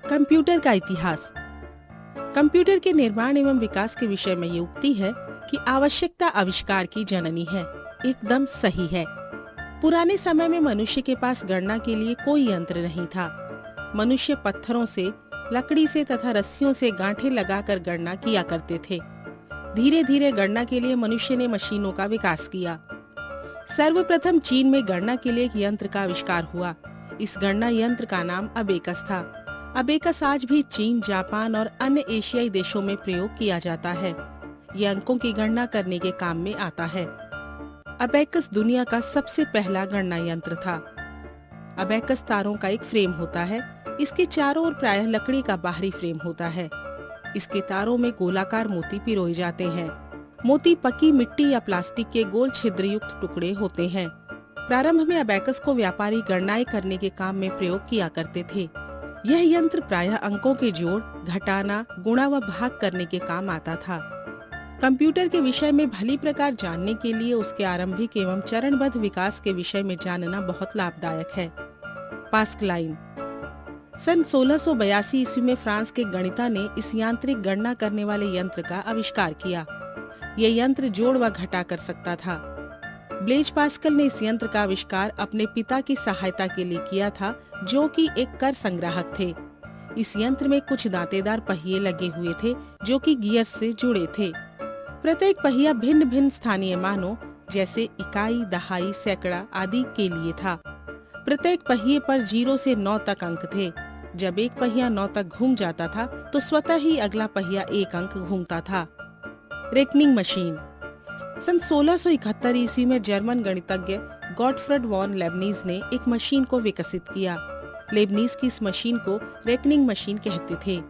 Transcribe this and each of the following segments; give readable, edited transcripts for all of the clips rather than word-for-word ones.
Computer का इतिहास। Computer के निर्माण एवं विकास के विषय में ये उक्ति है कि आवश्यकता आविष्कार की जननी है। एकदम सही है। पुराने समय में मनुष्य के पास गणना के लिए कोई यंत्र नहीं था। मनुष्य पत्थरों से, लकड़ी से तथा रस्सियों से गांठें लगाकर गणना किया करते थे। धीरे धीरे गणना के लिए मनुष्य ने मशीनों का विकास किया। सर्वप्रथम चीन में गणना के लिए एक यंत्र का आविष्कार हुआ। इस गणना यंत्र का नाम अबेकस था। अबेकस आज भी चीन, जापान और अन्य एशियाई देशों में प्रयोग किया जाता है। यह अंकों की गणना करने के काम में आता है। अबेकस दुनिया का सबसे पहला गणना यंत्र था। अबेकस तारों का एक फ्रेम होता है। इसके चारों ओर प्रायः लकड़ी का बाहरी फ्रेम होता है। इसके तारों में गोलाकार मोती पिरोए जाते हैं। मोती पकी मिट्टी या प्लास्टिक के गोल छिद्रयुक्त टुकड़े होते हैं। प्रारंभ में अबेकस को व्यापारी गणनाएं करने के काम में प्रयोग किया करते थे। यह यंत्र प्रायः अंकों के जोड़, घटाना, गुणा व भाग करने के काम आता था। कंप्यूटर के विषय में भली प्रकार जानने के लिए उसके आरंभिक एवं चरणबद्ध विकास के विषय में जानना बहुत लाभदायक है। पास्कलाइन। सन 1682 ईस्वी में फ्रांस के गणिता ने इस यांत्रिक गणना करने वाले यंत्र का आविष्कार किया। यह यंत्र जोड़ व घटा कर सकता था। ब्लेज पास्कल ने इस यंत्र का आविष्कार अपने पिता की सहायता के लिए किया था, जो कि एक कर संग्राहक थे। इस यंत्र में कुछ दांतेदार पहिए लगे हुए थे, जो कि गियर्स से जुड़े थे। प्रत्येक पहिया भिन्न भिन्न स्थानीय मानों जैसे इकाई, दहाई, सैकड़ा आदि के लिए था। प्रत्येक पहिए पर 0 से 9 तक अंक थे। जब एक पहिया 9 तक घूम जाता था तो स्वतः ही अगला पहिया 1 अंक घूमता था। Reckoning machine. सन 1671 ईस्वी में जर्मन गणितज्ञ गॉटफ्रेड वॉन लेबनीज ने एक मशीन को विकसित किया। लेबनीज की इस मशीन को रेकनिंग मशीन कहते थे।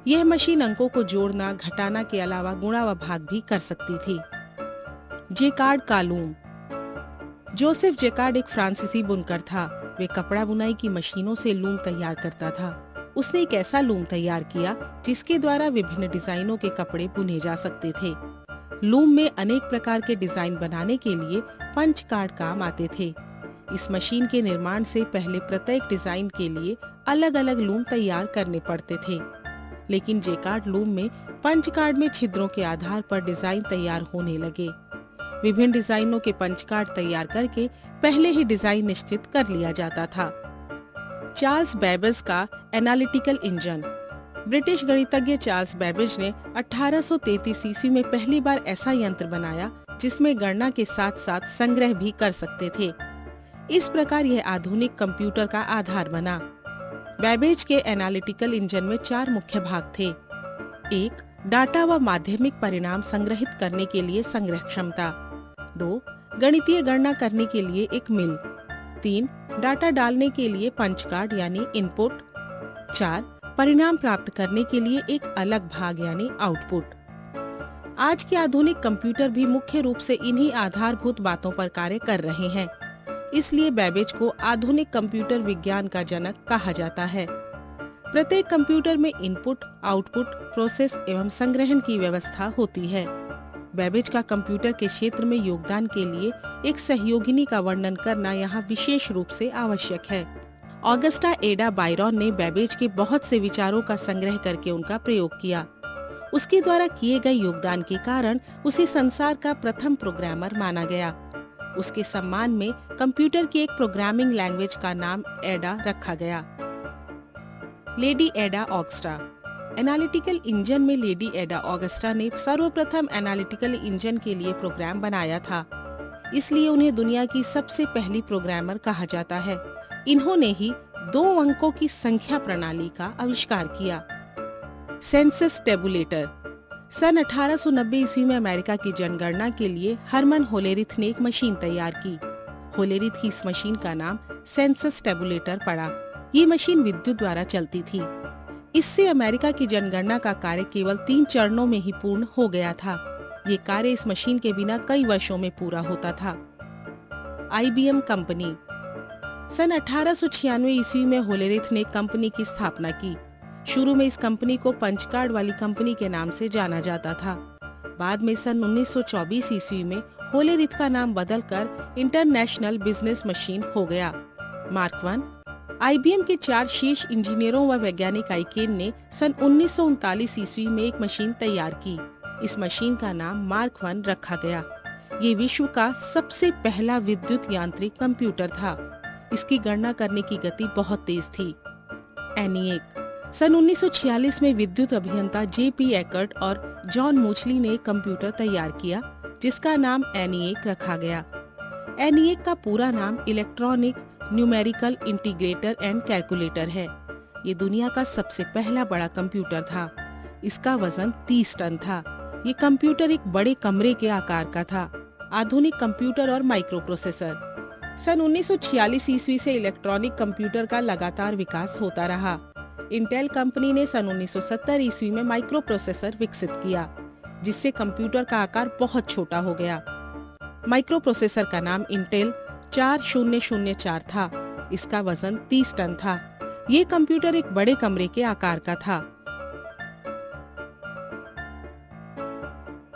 यह मशीन अंकों को जोड़ना, घटाना के अलावा गुणा व भाग भी कर सकती थी। जेकार्ड का लूम। जोसेफ जेकार्ड एक फ्रांसीसी बुनकर था। वे कपड़ा बुनाई की मशीनों से लूम तैयार करता था। उसने एक ऐसा लूम तैयार किया जिसके द्वारा विभिन्न डिजाइनों के कपड़े बुने जा सकते थे। लूम में अनेक प्रकार के डिजाइन बनाने के लिए पंच कार्ड काम आते थे। इस मशीन के निर्माण से पहले प्रत्येक डिजाइन के लिए अलग अलग लूम तैयार करने पड़ते थे, लेकिन जेकार्ड लूम में पंच कार्ड में छिद्रों के आधार पर डिजाइन तैयार होने लगे। विभिन्न डिजाइनों के पंच कार्ड तैयार करके पहले ही डिजाइन निश्चित कर लिया जाता था। चार्ल्स बेबेज का एनालिटिकल इंजन। ब्रिटिश गणितज्ञ चार्ल्स बेबेज ने 1833 ईस्वी में पहली बार ऐसा यंत्र बनाया जिसमें गणना के साथ साथ संग्रह भी कर सकते थे। इस प्रकार यह आधुनिक कंप्यूटर का आधार बना। बेबेज के एनालिटिकल इंजन में 4 मुख्य भाग थे। 1. डाटा व माध्यमिक परिणाम संग्रहित करने के लिए संग्रह क्षमता। 2. गणितीय गणना करने के लिए एक मिल। 3. डाटा डालने के लिए पंच कार्ड यानी इनपुट। 4. परिणाम प्राप्त करने के लिए एक अलग भाग यानी आउटपुट। आज के आधुनिक कंप्यूटर भी मुख्य रूप से इन्हीं आधारभूत बातों पर कार्य कर रहे हैं। इसलिए बेबेज को आधुनिक कंप्यूटर विज्ञान का जनक कहा जाता है। प्रत्येक कंप्यूटर में इनपुट, आउटपुट, प्रोसेस एवं संग्रहण की व्यवस्था होती है। बेबेज का कंप्यूटर के क्षेत्र में योगदान के लिए एक सहयोगिनी का वर्णन करना यहाँ विशेष रूप से आवश्यक है। ऑगस्टा एडा बायरॉन ने बेबेज के बहुत से विचारों का संग्रह करके उनका प्रयोग किया। उसके द्वारा किए गए योगदान के कारण उसे संसार का प्रथम प्रोग्रामर माना गया। उसके सम्मान में कंप्यूटर की एक प्रोग्रामिंग लैंग्वेज का नाम एडा रखा गया। लेडी एडा ऑगस्टा। एनालिटिकल इंजन में लेडी एडा ऑगस्टा ने सर्वप्रथम एनालिटिकल इंजन के लिए प्रोग्राम बनाया था। इसलिए उन्हें दुनिया की सबसे पहली प्रोग्रामर कहा जाता है। इन्होंने ही 2 अंकों की संख्या प्रणाली का आविष्कार किया। Census tabulator. सन 1890 ईस्वी में अमेरिका की जनगणना के लिए हरमन होलेरिथ ने एक मशीन तैयार की। होलेरिथ की इस मशीन का नाम सेंसस टेबुलेटर पड़ा। ये मशीन विद्युत द्वारा चलती थी। इससे अमेरिका की जनगणना का कार्य केवल 3 चरणों में ही पूर्ण हो गया था। ये कार्य इस मशीन के बिना कई वर्षों में पूरा होता था। IBM company. सन 1896 ईस्वी में होलेरिथ ने कंपनी की स्थापना की। शुरू में इस कंपनी को पंचकार्ड वाली कंपनी के नाम से जाना जाता था। बाद में सन 1924 ईस्वी में होलेरिथ का नाम बदलकर इंटरनेशनल बिजनेस मशीन हो गया। मार्क 1, आईबीएम के 4 शीर्ष इंजीनियरों व वैज्ञानिक आइकेन ने सन 1939 ईस्वी में एक मशीन तैयार की। इस मशीन का नाम मार्क 1 रखा गया। ये विश्व का सबसे पहला विद्युत यांत्रिक कंप्यूटर था। इसकी गणना करने की गति बहुत तेज थी। एनिएक। सन 1946 में विद्युत अभियंता जेपी एकर्ट और जॉन मूचली ने एक कंप्यूटर तैयार किया जिसका नाम एनिएक रखा गया। एनिएक का पूरा नाम electronic numerical integrator and calculator है। ये दुनिया का सबसे पहला बड़ा कंप्यूटर था। इसका वजन 30 टन था। ये कंप्यूटर एक बड़े कमरे के आकार का था। आधुनिक कंप्यूटर और माइक्रो प्रोसेसर। सन 1946 ईस्वी से इलेक्ट्रॉनिक कंप्यूटर का लगातार विकास होता रहा। इंटेल कंपनी ने सन 1970 ईस्वी में माइक्रो प्रोसेसर विकसित किया जिससे कंप्यूटर का आकार बहुत छोटा हो गया। माइक्रो प्रोसेसर का नाम इंटेल 4004 था। इसका वजन 30 टन था। ये कंप्यूटर एक बड़े कमरे के आकार का था।